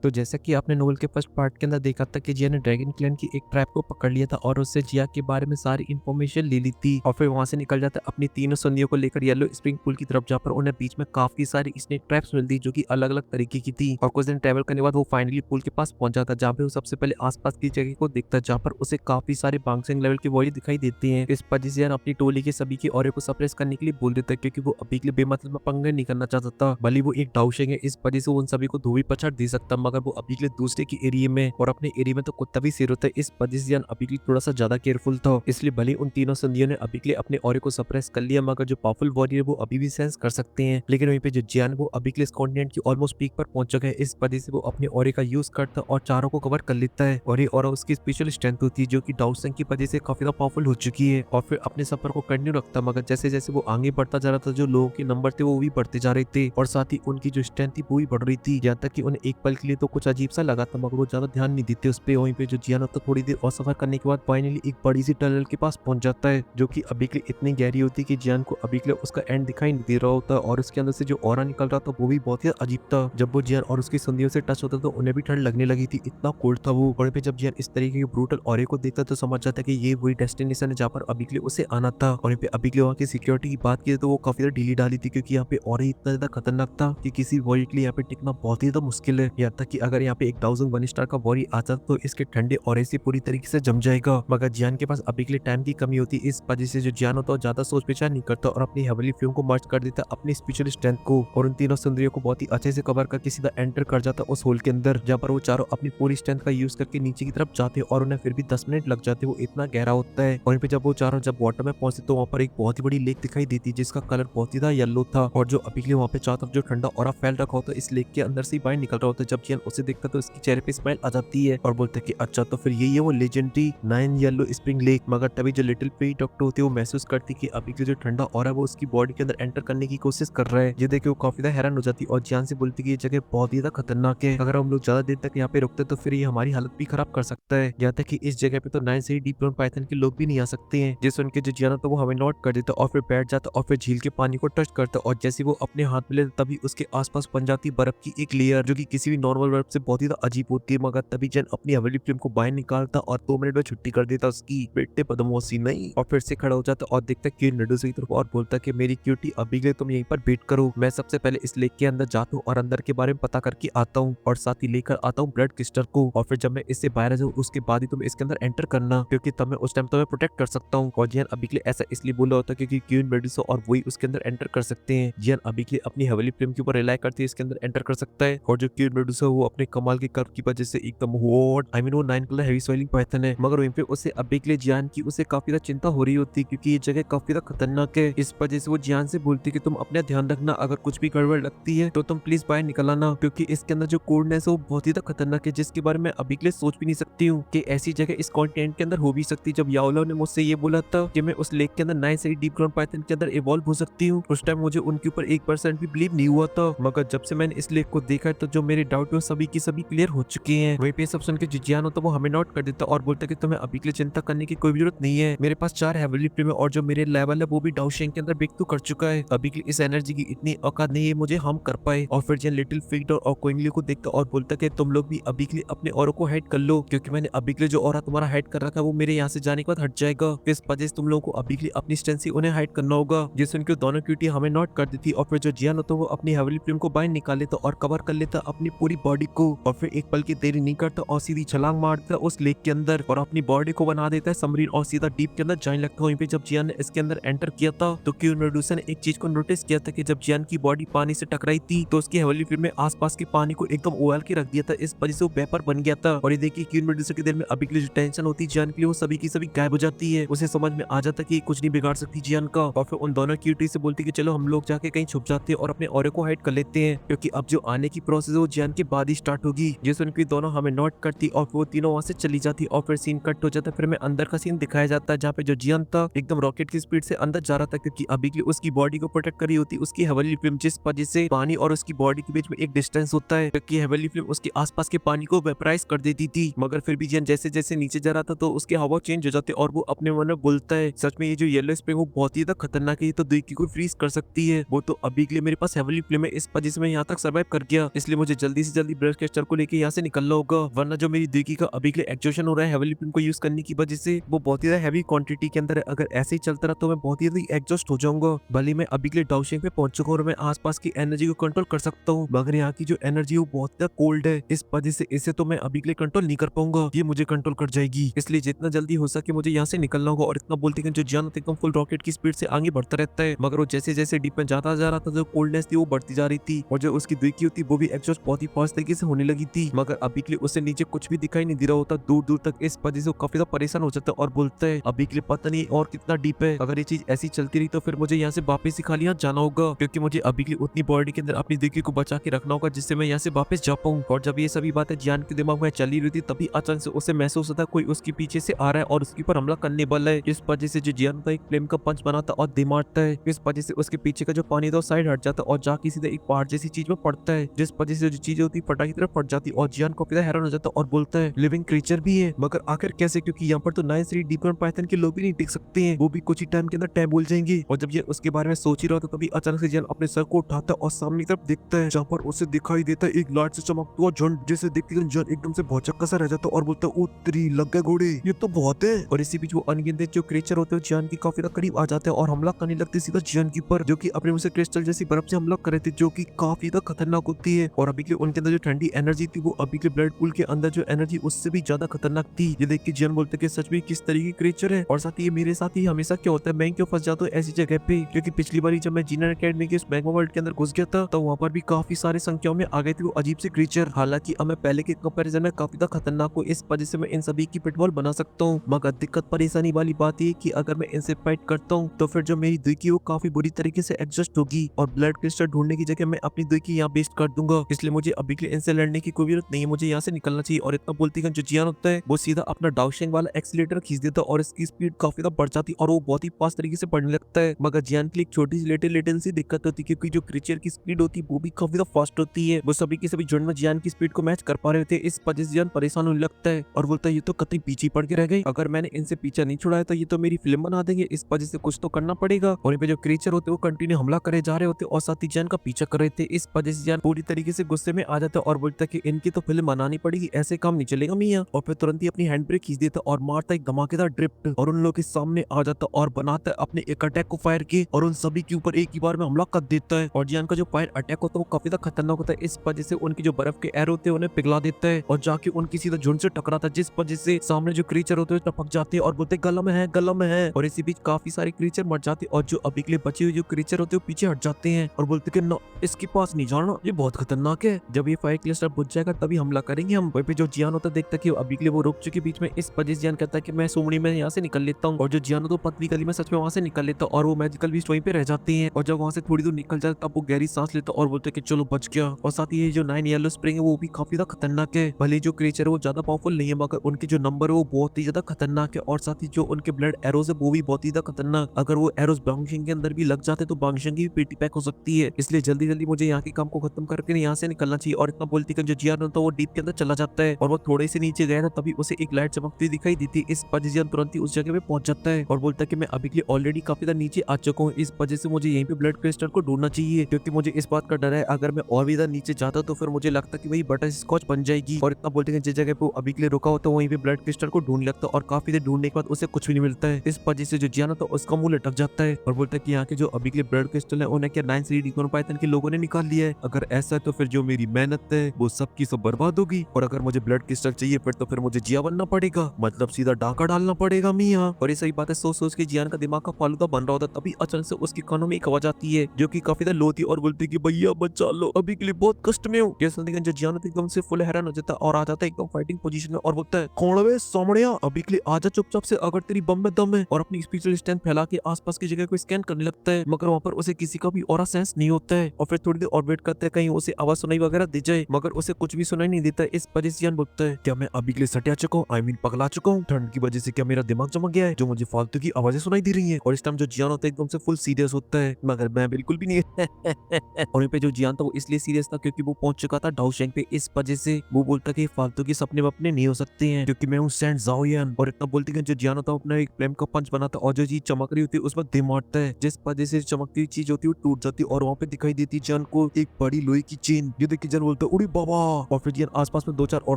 तो जैसा कि आपने नोवेल के फर्स्ट पार्ट के अंदर देखा था कि जिया ने ड्रैगन क्लैन की एक ट्रैप को पकड़ लिया था और उससे जिया के बारे में सारी इन्फॉर्मेशन ले ली थी और फिर वहां से निकल जाता अपनी तीनों संधियों को लेकर येलो स्प्रिंग पूल की तरफ, जहाँ पर उन्हें बीच में काफी सारी स्नेक ट्रैप्स मिलती जो कि अलग अलग तरीके की थी। और कुछ दिन ट्रैवल करने के बाद वो फाइनली पूल के पास पहुंच जाता, जहाँ पे वो सबसे पहले आसपास की जगह को देखता, जहाँ पर उसे काफी सारे बांगसिंग लेवल की वॉरी दिखाई देती है। इस पर जियान अपनी टोली के सभी के ऑरे को सप्रेस करने के लिए बोल देता है, क्योंकि वो अभी के लिए बेमतलब में पंगे नहीं करना चाहता था। भले वो एक डाउशेंग है, इस वजह से वो उन सभी को धोबी पछाड़ दे सकता, मगर वो अभी के लिए दूसरे की एरिया में और अपने एरिया में तो कुत्ता भी शेर होता है। इस वजह से जियान अभी के लिए थोड़ा सा ज्यादा केयरफुल था। इसलिए भले उन तीनों संधियों ने अभी के लिए अपने ऑरे को सप्रेस कर लिया, मगर जो पावरफुल वॉरियर वो अभी भी सेंस कर सकते हैं। लेकिन वहीं पे जो जियान वो अभी के लिए इस कॉन्टिनेंट की ऑलमोस्ट पीक पर पहुंच चुका है। इस वजह से वो अपने ऑरे का यूज करता और चारों को कवर कर लेता है। और ये ऑरा उसकी स्पेशल स्ट्रेंथ होती है, जो कि डाउसेंग की वजह से काफी ज्यादा पावरफुल हो चुकी है। और फिर अपने सफर को कंटिन्यू रखता, मगर जैसे जैसे वो आगे बढ़ता जा रहा था, जो लोगों के नंबर थे वो भी बढ़ते जा रहे थे और साथ ही उनकी जो स्ट्रेंथ थी वो भी बढ़ रही थी। यहाँ तक कि उन्हें एक पल के लिए तो कुछ अजीब सा लगा था, मगर वो ज्यादा ध्यान नहीं देते उस पे। वहीं पे जो जियान होता थोड़ी देर और सफर करने के बाद फाइनली एक बड़ी सी टनल के पास पहुंच जाता है, जो कि अभी के लिए इतनी गहरी होती है कि जियान को अभी के लिए उसका एंड दिखाई नहीं दे रहा होता। और उसके अंदर से जो ऑरा निकल रहा था वो भी बहुत ही अजीब था। जब वो जियान और उसकी संधियों से टच होता तो उन्हें भी ठंड लगने लगी थी, इतना कोल्ड था वो। और पे जब जियान इस तरीके के ब्रूटल ऑरे को देखता तो समझ जाता कि ये वही डेस्टिनेशन है जहाँ पर अभी के लिए उसे आना था। और पे अभी के लिए वहाँ की सिक्योरिटी की बात की तो वो काफी ज्यादा ढीली डाली थी, क्योंकि यहाँ पे और इतना ज्यादा खतरनाक था कि किसी वॉरी के लिए यहाँ पे टिकना बहुत ही ज्यादा मुश्किल है। यहाँ तक कि अगर यहाँ पे एक 1001 स्टार का वॉरी आता तो इसके ठंडे और से पूरी तरीके से जम जाएगा। मगर जियान के पास अभी के लिए टाइम की कमी होती, इस वजह से जो जियान होता है ज्यादा सोच विचार नहीं करता और अपनी हेवली फ्यूम को मर्ज कर देता अपनी स्पेशल स्ट्रेंथ को, और उन तीनों सुंदरियों को बहुत ही अच्छे से कवर करके सीधा एंटर कर जाता उस होल के अंदर, जहाँ पर वो चारों अपनी पूरी स्ट्रेंथ का यूज करके नीचे की तरफ जाते और उन्हें फिर भी 10 मिनट लग जाते, वो इतना गहरा होता है। और जब वो चारों जब वाटर में पहुंचते तो वहाँ पर एक बहुत ही बड़ी लेक दिखाई देती, जिसका कलर बहुत ही येलो था। और जो अभी के लिए वहाँ पे चारों तरफ जो ठंडा और फैल रखा होता है, इस लेक के अंदर से ही बाहर निकल रहा होता है। जब जियान उसे देखता तो उसकी चेहरे पे स्माइल आ जाती है और बोलते कि अच्छा तो फिर यही है वो लेजेंडरी 9 येलो स्प्रिंग लेक। मगर तभी जो लिटिल पे डॉक्टर होती है वो महसूस करती कि अभी के जो ठंडा और है वो उसकी बॉडी के अंदर एंटर करने की कोशिश कर रहा है। ये देख के वो काफी ज्यादा हैरान हो जाती और जियान से बोलती कि ये जगह बहुत ही ज्यादा खतरनाक है, अगर हम लोग ज्यादा देर तक यहाँ पे रुकते तो फिर ये हमारी हालत भी खराब कर सकता है। यहाँ तक कि इस जगह पे तो 9 से ही डीप पाइथन के लोग भी नहीं आ सकते हैं। जिस उनके जो जियान तो वो हमें नोट कर देता और फिर बैठ जाता और फिर झील के पानी को टच करता, और जैसे वो अपने हाथ में लेता तभी उसके आसपास बन जाती बर्फ की एक लेयर, जो कि किसी भी नॉर्मल बर्फ से बहुत ही अजीब होती है। मगर तभी जैन अपनी हवेली फ्लेम को बाहर निकालता और 2 मिनट में छुट्टी कर देता उसकी। बेटे पद्मोसी नहीं, और फिर से खड़ा हो जाता और देखता क्यूट मेडुसा की तरफ और बोलता कि मेरी क्यूटी अभी के लिए तुम यहीं पर वेट करो, मैं सबसे पहले इस लेक के अंदर जाता हूँ और अंदर के बारे में पता करके आता हूँ और साथ ही लेकर आता हूँ ब्लड क्रिस्टल को। और फिर जब मैं इससे बाहर आ जाऊँ उसके बाद ही तुम इसके अंदर एंटर करना, क्योंकि तब मैं उस टाइम तुम्हें प्रोटेक्ट कर सकता हूँ। और जियान अभी के लिए ऐसा इसलिए बोला होता है क्योंकि क्यून मेडुसा और वही उसके अंदर एंटर कर सकते हैं। जियान अभी के लिए अपनी हवेली फ्लेम के ऊपर रिलाई करती है, इसके अंदर एंटर कर सकता है। और जो क्यून मेडुसा वो अपने कमाल के कर्व की वजह से एकदम हॉट आई मीन वो 9 कलर हेवी स्वेलिंग पाइथन है, मगर वहीं पे उसे अभी के लिए जियान की उसे काफी ज्यादा चिंता हो रही होती क्योंकि ये जगह काफी ज्यादा खतरनाक है। इस वजह से वो जियान से बोलती कि तुम अपना ध्यान रखना, अगर कुछ भी गड़बड़ लगती है तो तुम प्लीज बाहर निकल आना, क्योंकि इसके अंदर जो कोल्डनेस है वो बहुत ही ज्यादा खतरनाक है, जिसके बारे में अभी के लिए सोच भी नहीं सकती हूँ कि ऐसी जगह इस कॉन्टिनेंट के अंदर हो भी सकती। जब याओलो ने मुझसे ये बोला था कि मैं उस लेक के अंदर 9 से डीप ग्राउंड पाइथन के अंदर इवॉल्व हो सकती हूँ, उस टाइम मुझे उनके ऊपर 1% भी बिलीव नहीं हुआ था। मगर जब से मैंने इस लेक को देखा तो जो मेरे डाउट है सभी की सभी क्लियर हो चुके हैं। वहीं पे सब सुन के जियान हो तो वो हमें नोट कर देता और बोलता कि तुम्हें अभी के लिए चिंता करने की कोई जरूरत नहीं है, मेरे पास 4 हेवनली फ्लेम है और जो मेरे लेवल है वो भी डाउशेंग के अंदर ब्रेक तो कर चुका है। अभी के लिए इस एनर्जी की इतनी औकात नहीं है मुझे हम कर पाए। और फिर जियान लिटिल फिग और क्विंगली को देखता और बोलता कि तुम लोग भी अभी के लिए अपने औरों को हाइड कर लो, क्योंकि मैंने अभी के लिए जो औरा तुम्हारा हाइड कर रखा है वो मेरे यहाँ से जाने के बाद हट जाएगा। इस वजह से तुम लोगों को अभी के लिए अपनी स्ट्रेंथ से उन्हें हाइड करना होगा। जिस उनकी दोनों क्यूटी हमें नोट कर दी थी। और फिर जो जियान होता वो अपनी हेवनली फ्लेम को बाहर निकाल लेता और कवर कर लेता अपनी पूरी बॉडी को, और फिर एक पल की देरी नहीं करता और सीधी छलांग मारता उस लेक के अंदर और अपनी बॉडी को बना देता है सबमरीन और सीधा डीप के अंदर जाने लगता है। वहीं पे जब जियान ने इसके अंदर एंटर किया था तो क्यून मेडुसा ने एक चीज को नोटिस किया था कि जब जियान की बॉडी पानी से टकराई थी तो उसकी हेवनली फ्लेम में आसपास के पानी को एकदम उबाल के रख दिया था, इस वजह से वो वेपर बन गया था। और ये देखिए क्यून मेडुसा के दिल में अभी के लिए जो टेंशन होती है जियान के लिए वो सभी की सभी गायब हो जाती है। उसे समझ में आ जाता कि कुछ नहीं बिगाड़ सकती जियान का। और फिर उन दोनों क्यूटी से बोलती कि चलो हम लोग जाके कहीं छुप जाते हैं और अपने औरे को हाइड कर लेते हैं, क्योंकि अब जो आने की प्रोसेस है वो जियान के बाद ही स्टार्ट होगी। जिस उनकी दोनों हमें नोट करती और वो तीनों वहां से चली जाती और फिर सीन कट हो जाता। फिर में अंदर का सीन दिखाया जाता है जहाँ पे जो जियान था एकदम रॉकेट की स्पीड से अंदर जा रहा था, क्योंकि अभी के लिए उसकी बॉडी को प्रोटेक्ट करी होती उसकी हेवनली फ्लेम, जिस वजह से पानी और उसकी बॉडी के बीच में एक डिस्टेंस होता है, क्योंकि हेवनली फ्लेम उसके आसपास के पानी को वेपराइज कर देती थी। मगर फिर भी जियान जैसे जैसे नीचे जा रहा था तो उसके हवा चेंज हो जाते और वो अपने मन में बोलता है सच में ये जो येलो स्प्रिंग वो बहुत ही ज्यादा खतरनाक है, ये तो देख के कोई फ्रीज कर सकती है। वो तो अभी के लिए मेरे पास हेवनली फ्लेम है, इस वजह से मैं यहाँ तक सर्वाइव कर गया, इसलिए मुझे जल्दी से जल्दी जल्दी ब्लड क्रिस्टल को लेके यहाँ से निकलना होगा, वरना जो मेरी दिकी का अभी के लिए एक्सजॉशन हो रहा है हेवली पिन को यूज करने की वजह से वो बहुत ही ज्यादा हैवी क्वांटिटी के अंदर है। अगर ऐसे ही चलता रहा तो मैं बहुत ही ज्यादा एग्जॉस्ट हो जाऊंगा। भले मैं अभी के लिए डाउशिंग पे पहुंच चुका हूँ और मैं आसपास की एनर्जी को कंट्रोल कर सकता हूँ, मगर यहाँ की जो एनर्जी वो बहुत ज्यादा कोल्ड है, इस वजह से इसे तो मैं अभी के लिए कंट्रोल नहीं कर पाऊंगा, ये मुझे कंट्रोल कर जाएगी। इसलिए जितना जल्दी हो सके मुझे यहाँ से निकलना होगा। और इतना बोलते हैं जो जियान एकदम फुल रॉकेट की स्पीड से आगे बढ़ता रहता है, मगर वो जैसे जैसे डीप में जाता जा रहा था जो कोल्डनेस थी वो बढ़ती जा रही थी और जो उसकी दिकी होती वो भी एग्जॉस्ट बहुत ही फास्ट तरीके से होने लगी थी। मगर अभी के लिए उससे नीचे कुछ भी दिखाई नहीं दे रहा होता दूर दूर तक, इस वजह से वो काफी ज्यादा परेशान हो जाता है और बोलता है अभी के लिए पता नहीं और कितना डीप है। अगर ये चीज ऐसी चलती रही तो फिर मुझे यहाँ से वापस ही खाली हाथ जाना होगा, क्योंकि मुझे अभी के लिए उतनी बॉडी के अंदर अपनी दिकी को बचा के रखना होगा जिससे मैं यहाँ से वापस जा पाऊँ। और जब ये सभी बातें जियान के दिमाग में चली रही थी तभी अचानक से उसे महसूस होता है कोई उसके पीछे से आ रहा है और उसके ऊपर हमला करने वाला है। इस वजह से जो जियान का एक फ्लेम का पंच बनाता और दे मारता है। इस वजह से उसके पीछे का जो पानी था वो साइड हट जाता है और जाके सीधे एक पहाड़ जैसी चीज में पड़ता है, जिस वजह से जो चीजें होती फटा की तरफ फट जाती और जियान को फिर हैरान हो जाता और बोलता है लिविंग क्रीचर भी है, मगर आखिर कैसे, क्योंकि यहाँ पर तो 9 डीपर पाइथन के लोग भी नहीं टिक सकते हैं, वो भी कुछ ही टाइम के अंदर टाइम भूल जाएंगे। और जब ये उसके बारे में सोच ही रहा था तभी अचानक से जियान अपने सर को उठाता और सामने की तरफ देखता है जहाँ पर उसे दिखाई देता है एक लाइट से चमकता हुआ झुंड, जिसे देखते ही जियान एकदम से भौचक्का सा रह जाता और बोलता है उत्तरी लग गए घोड़े, ये तो बहुत है। और इसी बीच वो अनगिनत जो क्रीचर होते हैं जियान की काफी करीब आ जाते हैं और हमला करने लगते सीधा जियान के ऊपर, जो कि अपने मुंह से क्रिस्टल जैसी बर्फ से हमला कर रहे थे, जो कि काफी ज्यादा खतरनाक होती है। और अभी के उनके अंदर जो ठंडी एनर्जी थी वो अभी के ब्लड पूल के अंदर जो एनर्जी उससे भी ज्यादा खतरनाक थी। ये देख के जियान बोलते कि सच में किस तरीके की क्रीचर है। और साथ ही ये मेरे साथ ही हमेशा क्या होता है, मैं क्यों फंस जाता हूँ ऐसी जगह पे, क्योंकि पिछली बार जब मैं जीनियर एकेडमी के इस मैग्मा वर्ल्ड के अंदर घुस गया था तो वहाँ पर भी काफी सारे संख्याओं में आ गए थे वो अजीब से क्रीचर। हालांकि अब मैं पहले के कंपैरिजन में काफी ज्यादा खतरनाक हूँ, इस वजह से मैं इन सभी की पिटबॉल बना सकता हूँ। मगर दिक्कत परेशानी वाली बात ये कि अगर मैं इनसे फाइट करता हूँ तो फिर जो मेरी दिकी वो काफी बुरी तरीके से एडजस्ट होगी और ब्लड क्रिस्टल ढूंढने की जगह मैं अपनी दिकी यहाँ वेस्ट कर दूंगा। इसलिए मुझे अभी के लिए इनसे लड़ने की कोई जरूरत नहीं है, मुझे यहाँ से निकलना चाहिए। और इतना बोलती जो जियान होता है वो सीधा अपना डाउशिंग वाला एक्सीलेटर खींच देता और इसकी स्पीड काफी ज्यादा बढ़ जाती और वो बहुत ही फास्ट तरीके से बढ़ने लगता है। मगर जियान की एक छोटी सी लिटिल सी दिक्कत होती है, क्योंकि जो क्रीचर की स्पीड होती है वो भी काफी ज्यादा फास्ट होती है। वो सभी के सभी झुंड में जियान की स्पीड को मैच कर पा रहे थे, इस वजह से जियान परेशान होने लगता है और बोलता है ये तो कतई पीछे पड़ के रह गई, अगर मैंने इनसे पीछा नहीं छुड़ाया तो ये तो मेरी फिल्म बना देंगे, इस वजह से कुछ तो करना पड़ेगा। और पे जो क्रीचर होते वो कंटिन्यू हमला करे जा रहे होते और साथ ही जियान का पीछा कर रहे थे, इस वजह से जियान पूरी तरीके से गुस्से में आ जाता और बोलता कि इनकी तो फिल्म बनानी पड़ेगी, ऐसे काम नहीं चलेगा मियां। और फिर तुरंत ही अपनी हैंड ब्रेक खींच देता और मारता एक धमाकेदार ड्रिफ्ट और उन लोगों के सामने आ जाता और बनाता अपने एक अटैक को फायर किए और उन सभी के ऊपर एक ही बार में हमला कर देता है। और जियान का जो फायर अटैक होता है वो काफी ज्यादा खतरनाक होता है, इस वजह से उनकी जो बर्फ के एरो होते हैं उन्हें पिघला देता है और जाके उनकी सीधा झुंड से टकराता है, जिस वजह से सामने जो क्रीचर होते हैं टपक जाते हैं और बोलते गला में है गला में है। और इसी बीच काफी सारे क्रीचर मर जाते और जो अभी के लिए बचे हुए जो क्रीचर होते हैं पीछे हट जाते हैं और बोलते कि ना इसके पास नहीं जाना, ये बहुत खतरनाक है। जब ये फायर क्लस्टर बुझ जाएगा तभी हमला करेंगे हम। वहीं पे जो जियान होता है देखता कि अभी के लिए वो रुक चुके बीच में, इस वजह से जियान कहता है कि मैं सुमड़ी में यहाँ से निकल लेता हूँ। और जो जियान तो पतली गली में सच में वहाँ से निकल लेता और वो मैजिकल बीस्ट वहीं पे रह जाते हैं। और जब वहाँ से थोड़ी दूर निकल जाता तब वो गहरी सांस लेता और बोलते कि चलो बच गया। और साथ ही ये जो 9 येलो स्प्रिंग है वो भी काफी ज्यादा खतरनाक है, भले जो क्रीचर है वो ज्यादा पावरफुल नहीं है मगर उनके जो नंबर है वो बहुत ही ज्यादा खतरनाक है। और साथ ही जो उनके ब्लड एरोज है वो भी बहुत ही ज्यादा खतरनाक, अगर वो एरोज बांगशिंग के अंदर भी लग जाते तो बांगशिंग की भी पेटी पैक हो सकती है। इसलिए जल्दी जल्दी मुझे यहाँ के काम को खत्म करके यहाँ से निकलना चाहिए। और इतना बोलती कि जो जियान होता है वो डीप के अंदर चला जाता है और वो थोड़े से नीचे गया था तभी उसे एक लाइट चमकती दिखाई देती, इस वजह से जियान तुरंत ही उस जगह पे पहुंच जाता है और बोलता है कि मैं अभी के लिए ऑलरेडी काफी ज्यादा नीचे आ चुका हूँ, इस वजह से मुझे यहीं पे ब्लड क्रिस्टल को ढूंढना चाहिए, क्योंकि मुझे इस बात का डर है अगर मैं और भी ज्यादा नीचे जाता तो फिर मुझे लगता कि वही बटर स्कॉच बन जाएगी। और इतना बोलते हैं जिस जगह पे वो अभी के लिए रुका होता है वहीं पे ब्लड क्रिस्टल को ढूंढ लगता और काफी देर ढूंढने के बाद उसे कुछ भी नहीं मिलता है, इस वजह से जो जियान होता है उसका मुंह लटक जाता है और बोलता है कि यहाँ के जो अभी के लिए ब्लड क्रिस्टल है उन्हें क्या 9 पाइथन के लोगों ने निकाल लिया है, अगर ऐसा है तो फिर जो मेरी मेहनत है वो सबकी सब बर्बाद होगी। और अगर मुझे ब्लड क्रिस्टल चाहिए फिर तो फिर मुझे जिया बनना पड़ेगा, मतलब सीधा डाका डालना पड़ेगा मियां। और ये सही बात है, सोच सोच के जियान का दिमाग का फालूदा बन रहा होता तभी अचानक से उसकी कानों में एक आवाज आती है जो कि काफी लो थी और बोलती कि भैया बचा लो, अभी के लिए बहुत कष्ट में हूँ। ये सुनते जो जियान एकदम से फुल हैरान हो जाता और आ जाता है एकदम फाइटिंग पोजीशन में और बोलता है कौन बे सामड़िया, अभी के लिए आजा चुपचाप से अगर तेरी बम में दम है। और अपनी स्पिरिचुअल स्ट्रेंथ फैला के आसपास की जगह को स्कैन करने लगता है, मगर वहाँ पर उसे किसी का भी ऑरा सेंस नहीं होता है। और फिर थोड़ी देर और वेट करते हैं कहीं उसे आवाज सुनाई वगैरह दे जाए, मगर उसे कुछ भी सुनाई नहीं देता है। इस वजह से जियान बोलता है क्या मैं अभी के लिए सटिया चुका हूँ, आई मीन पगला चुका हूँ, ठंड की वजह से क्या मेरा दिमाग चमक गया है जो मुझे फालतू की आवाजें सुनाई दे रही है। और इस टाइम जो जियान होता है एकदम से फुल सीरियस होता है, मगर मैं बिल्कुल भी नहीं और पे जो जियान था वो इसलिए सीरियस था क्योंकि वो पहुंच चुका था डाउशेंग पे, इस वजह से वो बोलता कि फालतू के सपने वपने नहीं हो सकते हैं क्योंकि मैं हूँ सेंट ज़ाओयन। और इतना बोलती कि जो जियान होता है अपना एक फ्लेम का पंच बनाता और जो चीज चमक रही होती है उस पर दे मारता है, जिस वजह से चमकती हुई चीज होती है वो टूट जाती है और वहाँ पे दिखाई देती है जियान को एक बड़ी लोहे की चेन। ये देखिए जियान बोलता है उड़ी बाबा, और फिर जियान आसपास में 2-4 और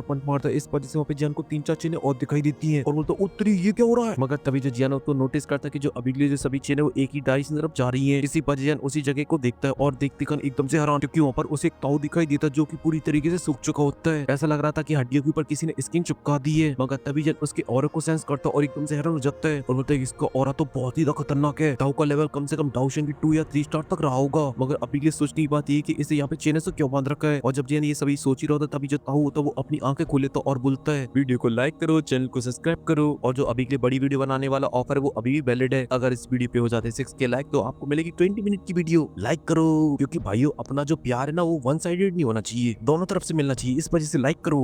पंच मारता है। इस वजह से वहाँ पे जियान को 3-4 चेनें और दिखाई देती हैं और बोलता है उत्तरी ये क्या हो रहा है। मगर तभी जो जियान उसको नोटिस करता है कि जो अभी के लिए जो सभी चेनें वो एक ही डायरेक्शन की तरफ जा रही हैं। इसी पर जियान उसी जगह को देखता है और देखते ही एकदम से हैरान, क्योंकि वहाँ पर उसे एक ताऊ दिखाई देता है जो कि पूरी तरीके से सूख चुका होता है। ऐसा लग रहा था कि हड्डियों के ऊपर किसी ने स्किन चिपका दी है। मगर तभी जब उसके ऑरा को सेंस करता है और एकदम से हैरान हो जाता है और बोलता है इसका ऑरा तो बहुत ही ज्यादा खतरनाक है। ताऊ का लेवल कम से कम डाउशन की 2 या 3 स्टार तक रहा होगा। मगर अभी के लिए सोचने की बात ये है कि इसे यहाँ पे चेन से क्यों बांध रखा है। और जब जियान ये सभी सोच ही रहा होता तभी जो ताऊ होता है वो अपनी आंखें खोले तो और बोलता है वीडियो को लाइक करो, चैनल को सब्सक्राइब करो, और जो अभी के लिए बड़ी वीडियो बनाने वाला ऑफर है वो अभी भी वैलिड है। अगर इस वीडियो पे हो जाते 6K लाइक तो आपको मिलेगी 20 मिनट की वीडियो। लाइक करो, क्योंकि भाइयों अपना जो प्यार है ना वो वन साइडेड नहीं होना चाहिए, दोनों तरफ से मिलना चाहिए, इस वजह से लाइक करो।